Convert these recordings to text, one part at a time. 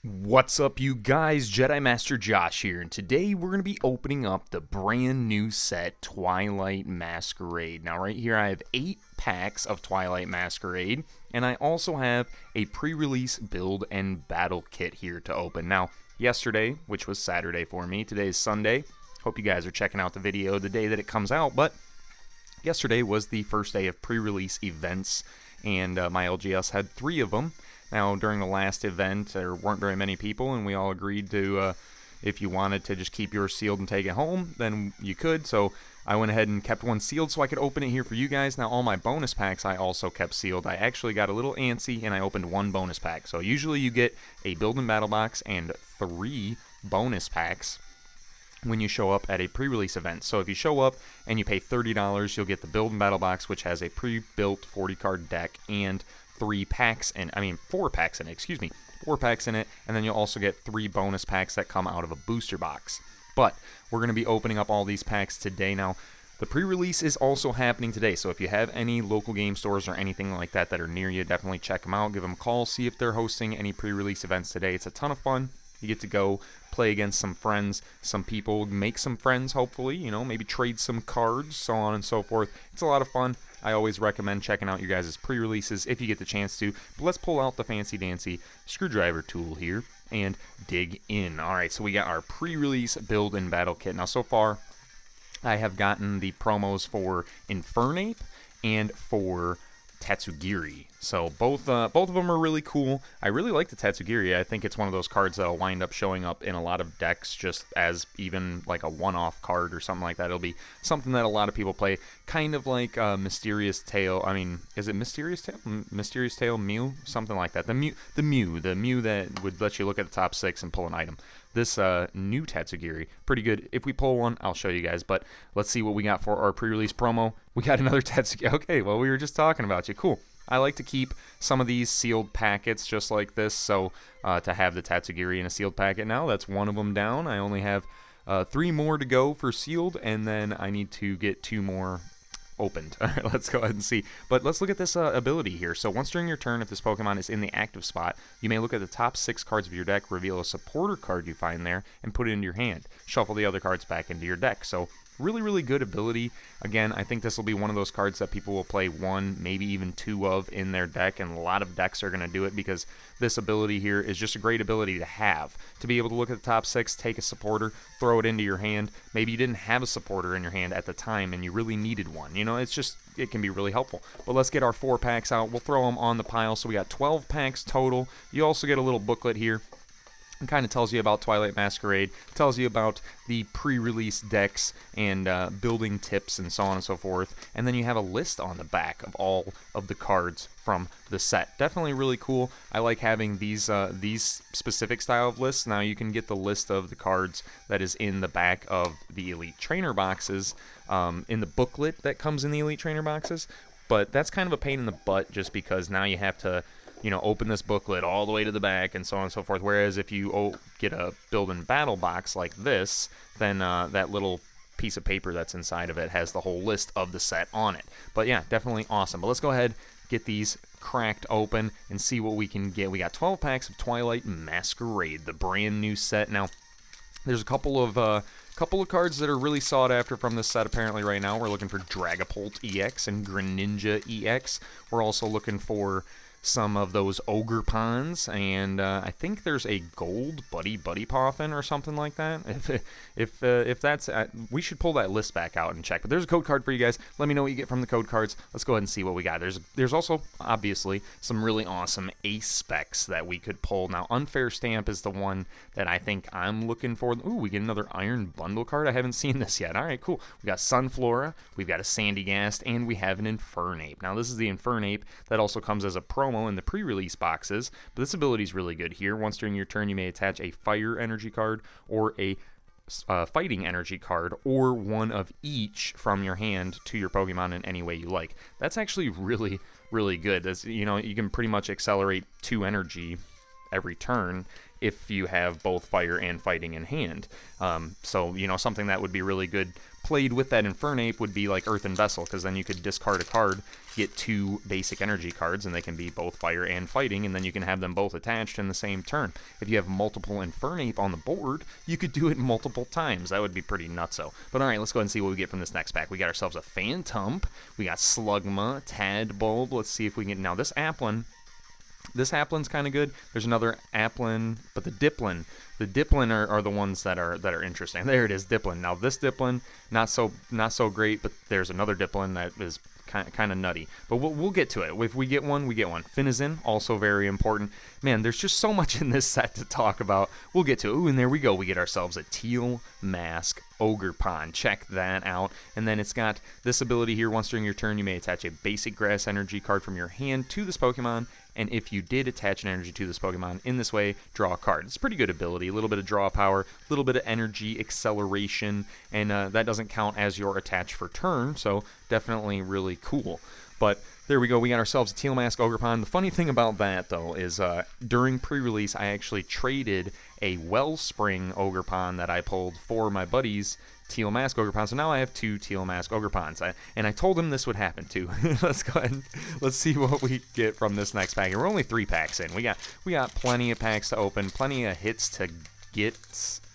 What's up, you guys? Jedi Master Josh here, and today we're going to be opening up the brand new set, Twilight Masquerade. Now, right here I have 8 packs of Twilight Masquerade, and I also have a pre-release build and battle kit here to open. Now, yesterday, which was Saturday for me, today is Sunday. Hope you guys are checking out the video the day that it comes out, but yesterday was the first day of pre-release events, and my LGS had 3 of them. Now, during the last event, there weren't very many people, and we all agreed to, if you wanted to just keep yours sealed and take it home, then you could. So I went ahead and kept one sealed so I could open it here for you guys. Now, all my bonus packs I also kept sealed. I actually got a little antsy, and I opened 1 bonus pack. So usually you get a build and battle box and 3 bonus packs when you show up at a pre-release event. So if you show up and you pay $30, you'll get the build and battle box, which has a pre-built 40-card deck and 4 packs in it, 4 packs in it, and then you'll also get 3 bonus packs that come out of a booster box. But we're going to be opening up all these packs today. Now, the pre-release is also happening today, so if you have any local game stores or anything like that that are near you, definitely check them out, give them a call, see if they're hosting any pre-release events today. It's a ton of fun. You get to go play against some friends, some people, make some friends, hopefully, maybe trade some cards, so on and so forth. It's a lot of fun. I always recommend checking out your guys' pre-releases if you get the chance to. But let's pull out the fancy-dancy screwdriver tool here and dig in. Alright, so we got our pre-release build and battle kit. Now, so far, I have gotten the promos for Infernape and for Tatsugiri. So both of them are really cool. I really like the Tatsugiri. I think it's one of those cards that'll wind up showing up in a lot of decks just as even like a one-off card or something like that. It'll be something that a lot of people play, kind of like Mysterious Tail. I mean, is it Mysterious Tail? Mysterious Tail Mew? Something like that. The Mew that would let you look at the top 6 and pull an item. This new Tatsugiri, pretty good. If we pull one, I'll show you guys, but let's see what we got for our pre-release promo. We got another Tatsugiri. Okay, well, we were just talking about you. Cool. I like to keep some of these sealed packets just like this, so to have the Tatsugiri in a sealed packet now, that's 1 of them down. I only have 3 more to go for sealed, and then I need to get 2 more opened. All right, let's go ahead and see. But let's look at this ability here. So once during your turn, if this Pokemon is in the active spot, you may look at the top 6 cards of your deck, reveal a supporter card you find there, and put it into your hand. Shuffle the other cards back into your deck. So really, really good ability. Again, I think this will be one of those cards that people will play 1, maybe even 2 of in their deck, and a lot of decks are going to do it because this ability here is just a great ability to have. To be able to look at the top 6, take a supporter, throw it into your hand. Maybe you didn't have a supporter in your hand at the time and you really needed one. It can be really helpful. But let's get our 4 packs out. We'll throw them on the pile. So we got 12 packs total. You also get a little booklet here. It kind of tells you about Twilight Masquerade, tells you about the pre-release decks and building tips and so on and so forth. And then you have a list on the back of all of the cards from the set. Definitely really cool. I like having these specific style of lists. Now you can get the list of the cards that is in the back of the Elite Trainer boxes, in the booklet that comes in the Elite Trainer boxes. But that's kind of a pain in the butt just because now you have to open this booklet all the way to the back and so on and so forth. Whereas if you get a build and battle box like this, then that little piece of paper that's inside of it has the whole list of the set on it. But yeah, definitely awesome. But let's go ahead, get these cracked open and see what we can get. We got 12 packs of Twilight Masquerade, the brand new set. Now, there's a couple of cards that are really sought after from this set apparently right now. We're looking for Dragapult EX and Greninja EX. We're also looking for some of those Ogre Ponds, and I think there's a gold Buddy Poffin or something like that. If that's, we should pull that list back out and check. But there's a code card for you guys. Let me know what you get from the code cards. Let's go ahead and see what we got. There's also obviously some really awesome ace specs that we could pull. Now, Unfair Stamp is the one that I think I'm looking for. Ooh, we get another Iron Bundle card. I haven't seen this yet. All right, cool. We got Sunflora, we've got a Sandygast, and we have an Infernape. Now, this is the Infernape that also comes as a promo in the pre-release boxes, but this ability is really good here. Once during your turn, you may attach a Fire Energy card or a Fighting Energy card, or one of each from your hand to your Pokemon in any way you like. That's actually really, really good. You can pretty much accelerate 2 energy every turn if you have both Fire and Fighting in hand. So, something that would be really good played with that Infernape would be like Earthen Vessel, because then you could discard a card, get 2 basic energy cards, and they can be both fire and fighting, and then you can have them both attached in the same turn. If you have multiple Infernape on the board, you could do it multiple times. That would be pretty nutso. But alright, let's go ahead and see what we get from this next pack. We got ourselves a Phantump, we got Slugma, Tadbulb. Let's see if we can get... Now, this Applin's kind of good. There's another Applin, but the Diplin are the ones that are interesting. There it is, Diplin. Now this Diplin, not so great, but there's another Diplin that is kind of nutty. But we'll get to it. If we get one, we get one. Finizen, also very important. Man, there's just so much in this set to talk about. We'll get to it. Ooh, and there we go. We get ourselves a Teal Mask Ogerpon. Check that out. And then it's got this ability here. Once during your turn, you may attach a basic grass energy card from your hand to this Pokemon. And if you did attach an energy to this Pokemon in this way, draw a card. It's a pretty good ability. A little bit of draw power, a little bit of energy acceleration, and that doesn't count as your attach for turn, so definitely really cool. But there we go. We got ourselves a Teal Mask Ogerpon. The funny thing about that, though, is during pre-release, I actually traded a Wellspring Ogerpon that I pulled for my buddy's Teal Mask Ogerpon. So now I have 2 Teal Mask Ogerpons. And I told him this would happen too. Let's go ahead and let's see what we get from this next pack. And we're only 3 packs in. We got plenty of packs to open, plenty of hits to get.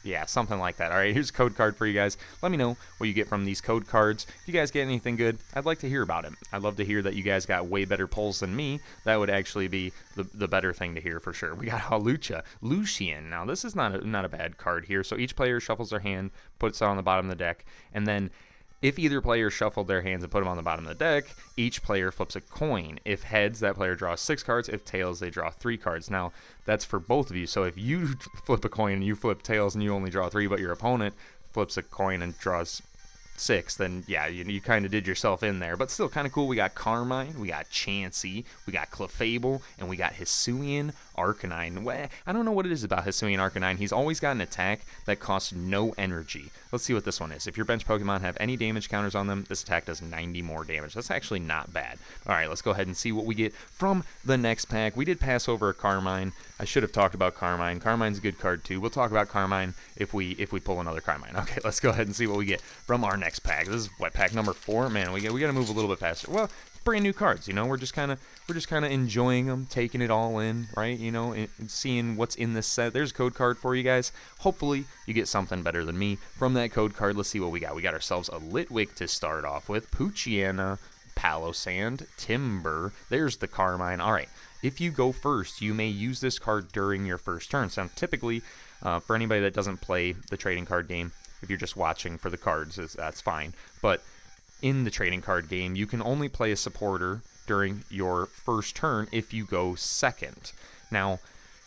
Yeah, something like that. All right, here's a code card for you guys. Let me know what you get from these code cards. If you guys get anything good, I'd like to hear about it. I'd love to hear that you guys got way better pulls than me. That would actually be the better thing to hear for sure. We got Hawlucha, Lucian. Now, this is not a bad card here. So each player shuffles their hand, puts it on the bottom of the deck, and then if either player shuffled their hands and put them on the bottom of the deck, each player flips a coin. If heads, that player draws 6 cards. If tails, they draw 3 cards. Now, that's for both of you. So if you flip a coin and you flip tails and you only draw 3, but your opponent flips a coin and draws 6, then yeah, you kind of did yourself in there. But still kind of cool. We got Carmine, we got Chansey, we got Clefable, and we got Hisuian Arcanine. I don't know what it is about Hisuian Arcanine. He's always got an attack that costs no energy. Let's see what this one is. If your bench Pokemon have any damage counters on them, this attack does 90 more damage. That's actually not bad. All right, let's go ahead and see what we get from the next pack. We did pass over a Carmine. I should have talked about Carmine. Carmine's a good card too. We'll talk about Carmine if we pull another Carmine. Okay, let's go ahead and see what we get from our next pack. This is what, pack number 4? Man, we got to move a little bit faster. Well, brand new cards, you know. We're just kind of enjoying them, taking it all in, right? You know, and seeing what's in this set. There's a code card for you guys. Hopefully, you get something better than me from that code card. Let's see what we got. We got ourselves a Litwick to start off with, Poochyena, Palossand, Timber. There's the Carmine. All right. If you go first, you may use this card during your first turn. So typically, for anybody that doesn't play the trading card game, if you're just watching for the cards, that's fine. But in the trading card game, you can only play a supporter during your first turn if you go second. Now,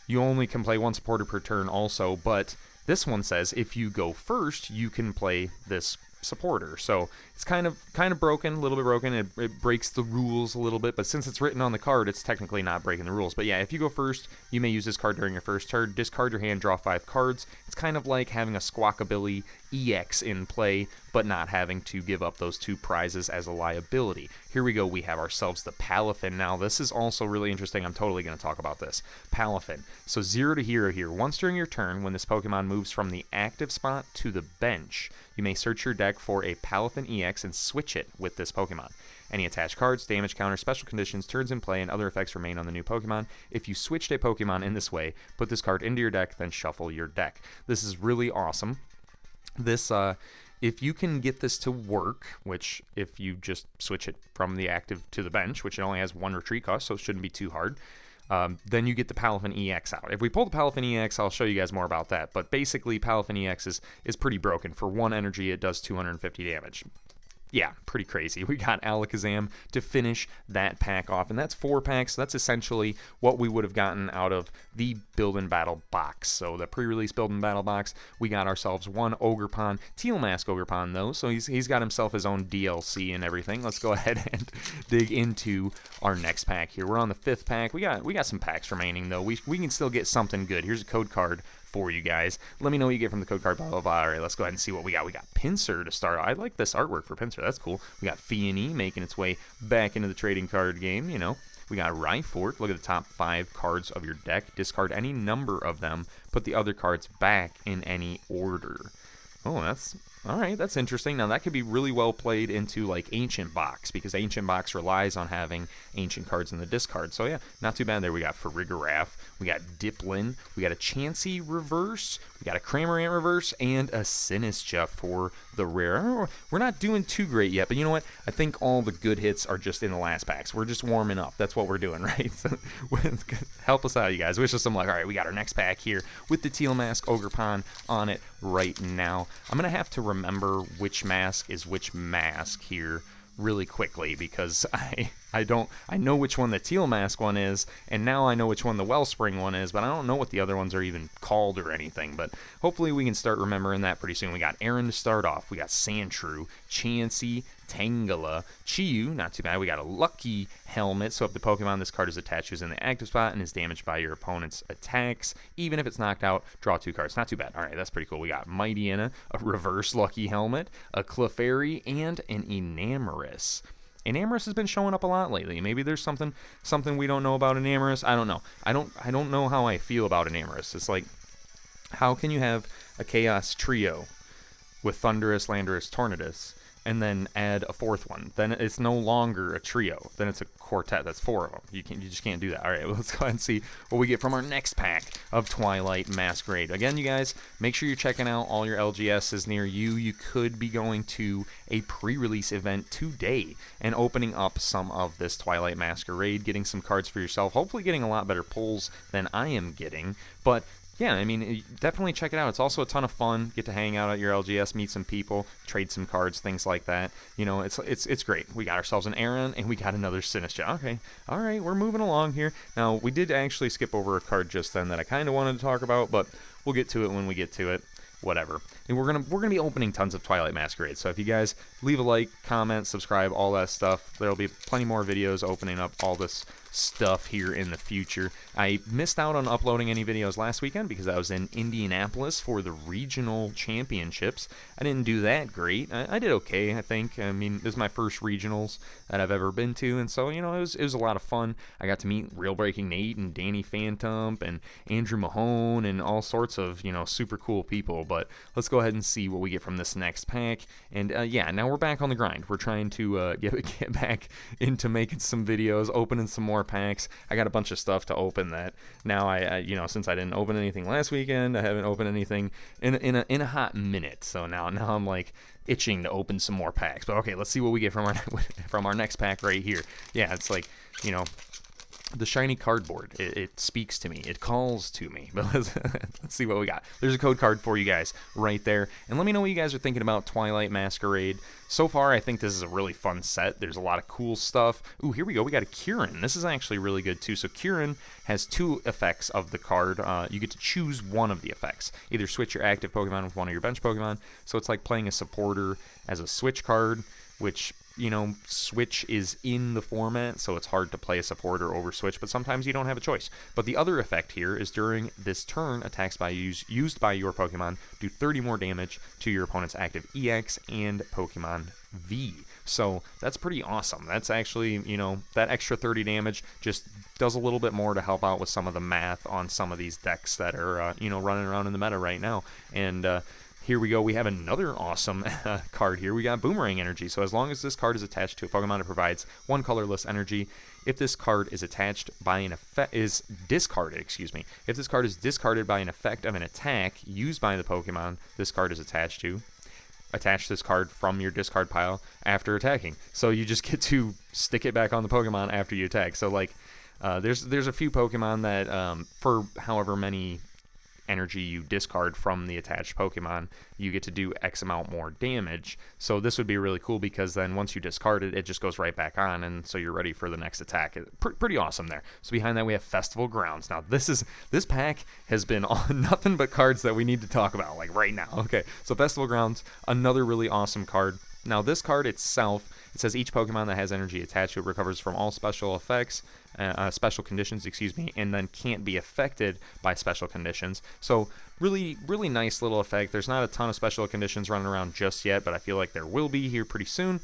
you only can play 1 supporter per turn also, but this one says if you go first, you can play this supporter. So it's kind of broken, a little bit broken. It breaks the rules a little bit, but since it's written on the card, it's technically not breaking the rules. But yeah, if you go first, you may use this card during your first turn. Discard your hand, draw 5 cards. It's kind of like having a Squawkabilly EX in play, but not having to give up those 2 prizes as a liability. Here we go. We have ourselves the Palafin. Now, this is also really interesting. I'm totally going to talk about this. Palafin. So 0 to hero here. Once during your turn, when this Pokemon moves from the active spot to the bench, you may search your deck for a Palafin EX and switch it with this Pokemon. Any attached cards, damage counter, special conditions, turns in play, and other effects remain on the new Pokemon. If you switched a Pokemon in this way, put this card into your deck, then shuffle your deck. This is really awesome. This, if you can get this to work, which if you just switch it from the active to the bench, which it only has 1 retreat cost, so it shouldn't be too hard, then you get the Palafin EX out. If we pull the Palafin EX, I'll show you guys more about that. But basically, Palafin EX is pretty broken. For 1 energy, it does 250 damage. Yeah, pretty crazy. We got Alakazam to finish that pack off, and that's 4 packs. That's essentially what we would have gotten out of the Build and Battle box. So the pre-release Build and Battle box, we got ourselves 1 Ogerpon, Teal Mask Ogerpon though, so he's got himself his own DLC and everything. Let's go ahead and dig into our next pack here. We're on the 5th pack. We got some packs remaining though. We can still get something good. Here's a code card for you guys. Let me know what you get from the code card, blah, blah, blah. All right, let's go ahead and see what we got. We got Pinsir to start. I like this artwork for Pinsir. That's cool. We got Fianny making its way back into the trading card game, you know. We got Rhyfort. Look at the top 5 cards of your deck. Discard any number of them. Put the other cards back in any order. Oh, All right, that's interesting. Now, that could be really well played into, like, Ancient Box, because Ancient Box relies on having ancient cards in the discard. So, yeah, not too bad there. We got Farigiraf, we got Diplin, we got a Chansey reverse, we got a Cramorant reverse, and a Sinistcha for the rare. We're not doing too great yet, but you know what? I think all the good hits are just in the last packs. We're just warming up. That's what we're doing, right? So, help us out, you guys. Wish us some luck. All right, we got our next pack here with the Teal Mask Ogerpon on it right now. I'm going to have to remember which mask is which mask here really quickly, because I know which one the Teal Mask one is, and now I know which one the Wellspring one is, but I don't know what the other ones are even called or anything. But hopefully we can start remembering that pretty soon. We got Aaron to start off. We got Sandshrew, Chansey, Tangela, Chiyu, not too bad. We got a Lucky Helmet, so if the Pokemon this card is attached to is in the active spot and is damaged by your opponent's attacks, even if it's knocked out, draw 2 cards. Not too bad. All right, that's pretty cool. We got Mightyena, a reverse Lucky Helmet, a Clefairy, and an Enamorus. Enamorus has been showing up a lot lately. Maybe there's something we don't know about Enamorus. I don't know. I don't know how I feel about Enamorus. It's like, how can you have a Chaos Trio with Thundurus, Landorus, Tornadus, and then add a 4th one? Then it's no longer a trio. Then it's a quartet. That's 4 of them. You just can't do that. All right, well, let's go ahead and see what we get from our next pack of Twilight Masquerade. Again, you guys, make sure you're checking out all your LGSs near you. You could be going to a pre-release event today and opening up some of this Twilight Masquerade, getting some cards for yourself, hopefully getting a lot better pulls than I am getting. But yeah, I mean, definitely check it out. It's also a ton of fun. Get to hang out at your LGS, meet some people, trade some cards, things like that. You know, it's great. We got ourselves an Aaron, and we got another Sinistcha. Okay, all right, we're moving along here. Now, we did actually skip over a card just then that I kind of wanted to talk about, but we'll get to it when we get to it. Whatever. And we're gonna be opening tons of Twilight Masquerade. So if you guys leave a like, comment, subscribe, all that stuff, there'll be plenty more videos opening up all this stuff here in the future. I missed out on uploading any videos last weekend because I was in Indianapolis for the regional championships. I didn't do that great. I did okay, I think. I mean, this is my first regionals that I've ever been to, and so, you know, it was a lot of fun. I got to meet Real Breaking Nate and Danny Phantom and Andrew Mahone and all sorts of, you know, super cool people. But let's go ahead and see what we get from this next pack. And yeah, now we're back on the grind. We're trying to get back into making some videos, opening some more packs. I got a bunch of stuff to open that now I you know, since I didn't open anything last weekend, I haven't opened anything in a hot minute. So now I'm like itching to open some more packs. But okay, let's see what we get from our next pack right here. Yeah, it's like, you know, the shiny cardboard, it speaks to me, it calls to me. But let's see what we got. There's a code card for you guys right there, and let me know what you guys are thinking about Twilight Masquerade. So far, I think this is a really fun set. There's a lot of cool stuff. Ooh, here we go. We got a Kieran. This is actually really good too. So Kieran has 2 effects of the card. You get to choose one of the effects. Either switch your active Pokemon with one of your bench Pokemon. So it's like playing a supporter as a switch card, which, you know, switch is in the format, so it's hard to play a supporter over switch, but sometimes you don't have a choice. But the other effect here is during this turn, attacks used by your Pokemon do 30 more damage to your opponent's active EX and Pokemon V. So that's pretty awesome. That's actually, you know, that extra 30 damage just does a little bit more to help out with some of the math on some of these decks that are, you know, running around in the meta right now. And here we go. We have another awesome card here. We got Boomerang Energy. So as long as this card is attached to a Pokemon that provides 1 colorless energy, if this card is attached by an effect, is discarded, excuse me. If this card is discarded by an effect of an attack used by the Pokemon this card is attached to, attach this card from your discard pile after attacking. So you just get to stick it back on the Pokemon after you attack. So like, there's a few Pokemon that for however many energy you discard from the attached Pokemon, you get to do X amount more damage. So this would be really cool because then once you discard it, it just goes right back on, and so you're ready for the next attack. Pretty awesome there. So behind that we have Festival Grounds. Now this pack has been on nothing but cards that we need to talk about like right now. Okay, so Festival Grounds, another really awesome card. Now this card itself, it says each Pokemon that has energy attached to it recovers from all special effects, special conditions, excuse me, and then can't be affected by special conditions. So really, really nice little effect. There's not a ton of special conditions running around just yet, but I feel like there will be here pretty soon.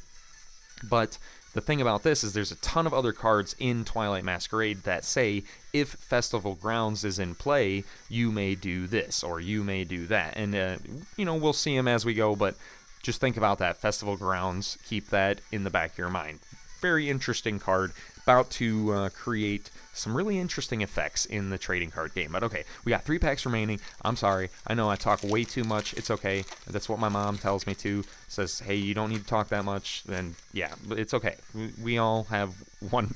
But the thing about this is there's a ton of other cards in Twilight Masquerade that say if Festival Grounds is in play, you may do this or you may do that. And, you know, we'll see them as we go, but just think about that. Festival Grounds, keep that in the back of your mind. Very interesting card, about to create some really interesting effects in the trading card game. But okay, we got 3 packs remaining. I'm sorry, I know I talk way too much. It's okay. That's what my mom tells me to. Says, hey, you don't need to talk that much. Then yeah, it's okay. We all have one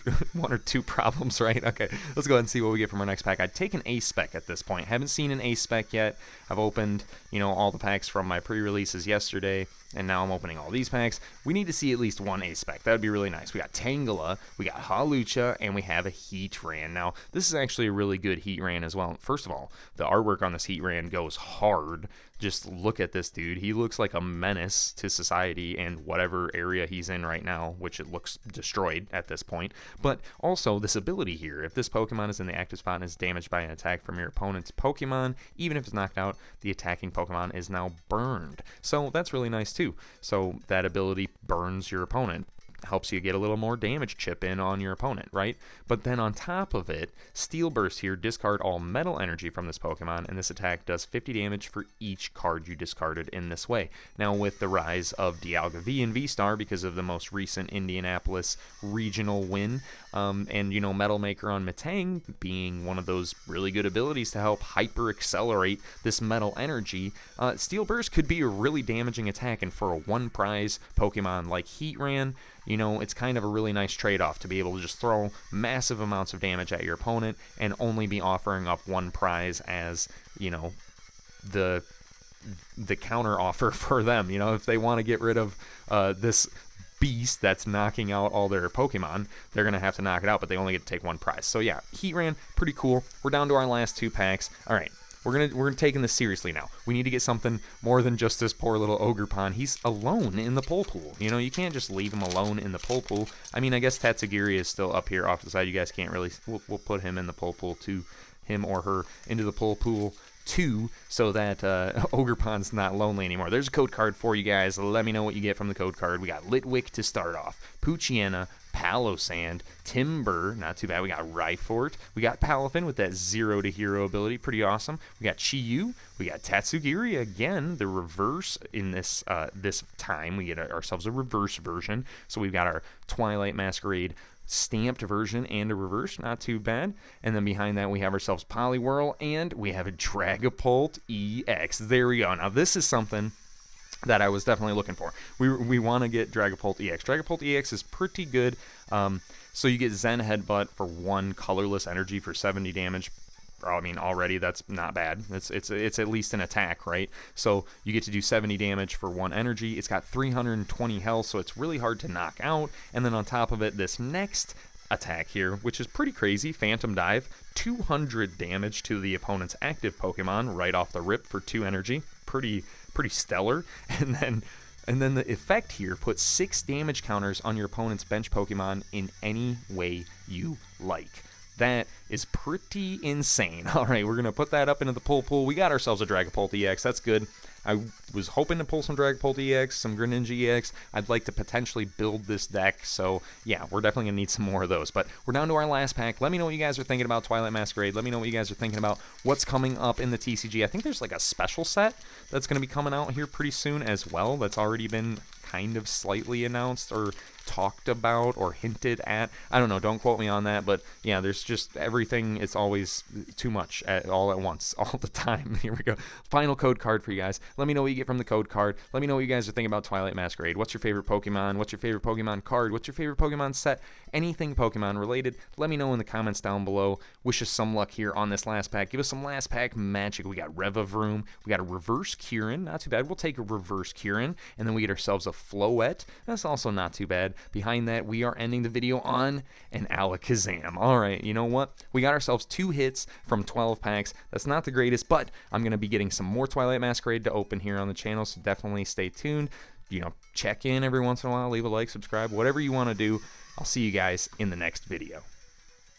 or two problems, right? Okay, let's go ahead and see what we get from our next pack. I'd take an A spec at this point. Haven't seen an A spec yet. I've opened, you know, all the packs from my pre-releases yesterday, and now I'm opening all these packs. We need to see at least one A spec. That would be really nice. We got Tangela, we got Hawlucha, and we have a Heatran. Now, this is actually a really good Heatran as well. First of all, the artwork on this Heatran goes hard. Just look at this dude. He looks like a menace to society and whatever area he's in right now, which it looks destroyed at this point. But also this ability here, if this Pokemon is in the active spot and is damaged by an attack from your opponent's Pokemon, even if it's knocked out, the attacking Pokemon is now burned. So that's really nice too. So that ability burns your opponent. Helps you get a little more damage chip in on your opponent, right? But then on top of it, Steel Burst here, discard all metal energy from this Pokemon, and this attack does 50 damage for each card you discarded in this way. Now with the rise of Dialga V and V-Star, because of the most recent Indianapolis regional win, and you know, Metal Maker on Metang being one of those really good abilities to help hyper accelerate this metal energy, Steel Burst could be a really damaging attack, and for a 1 prize Pokemon like Heatran, you know, it's kind of a really nice trade-off to be able to just throw massive amounts of damage at your opponent and only be offering up 1 prize as, you know, the counter offer for them. You know, if they want to get rid of this beast that's knocking out all their Pokemon, they're going to have to knock it out, but they only get to take 1 prize. So yeah, Heatran, pretty cool. We're down to our last 2 packs. All right. We're taking this seriously now. We need to get something more than just this poor little Ogerpon. He's alone in the pull pool. You know, you can't just leave him alone in the pull pool. I mean, I guess Tatsugiri is still up here off the side. You guys can't really... We'll put him in the pull pool too. Him or her into the pull pool too, so that Ogerpon's not lonely anymore. There's a code card for you guys. Let me know what you get from the code card. We got Litwick to start off. Poochyena, Palosand, Timber, not too bad. We got Rhyfort. We got Palafin with that 0 to hero ability, pretty awesome. We got Chiyu. We got Tatsugiri again, the reverse in this this time. We get ourselves a reverse version. So we've got our Twilight Masquerade stamped version and a reverse, not too bad. And then behind that we have ourselves Poliwhirl, and we have a Dragapult EX. There we go. Now this is something that I was definitely looking for. We want to get Dragapult EX. Dragapult EX is pretty good. So you get Zen Headbutt for 1 colorless energy for 70 damage. I mean, already that's not bad. It's at least an attack, right? So you get to do 70 damage for 1 energy. It's got 320 health, so it's really hard to knock out. And then on top of it, this next attack here, which is pretty crazy, Phantom Dive, 200 damage to the opponent's active Pokemon right off the rip for 2 energy. Pretty stellar. And then the effect here puts 6 damage counters on your opponent's bench Pokemon in any way you like. That is pretty insane. All right, we're going to put that up into the pull pool. We got ourselves a Dragapult EX. That's good. I was hoping to pull some Dragapult EX, some Greninja EX. I'd like to potentially build this deck. So, yeah, we're definitely going to need some more of those. But we're down to our last pack. Let me know what you guys are thinking about Twilight Masquerade. Let me know what you guys are thinking about what's coming up in the TCG. I think there's like a special set that's going to be coming out here pretty soon as well. That's already been kind of slightly announced or talked about or hinted at. I don't know, don't quote me on that, but yeah, there's just everything. It's always too much all at once, all the time. Here we go. Final code card for you guys. Let me know what you get from the code card. Let me know what you guys are thinking about Twilight Masquerade. What's your favorite Pokemon? What's your favorite Pokemon card? What's your favorite Pokemon set? Anything Pokemon related, let me know in the comments down below. Wish us some luck here on this last pack. Give us some last pack magic. We got Revavroom. We got a reverse Kieran. Not too bad. We'll take a reverse Kieran. And then we get ourselves a Floette. That's also not too bad. Behind that, we are ending the video on an Alakazam. All right, you know what? We got ourselves 2 hits from 12 packs. That's not the greatest, but I'm going to be getting some more Twilight Masquerade to open here on the channel, so definitely stay tuned. You know, check in every once in a while, leave a like, subscribe, whatever you want to do. I'll see you guys in the next video.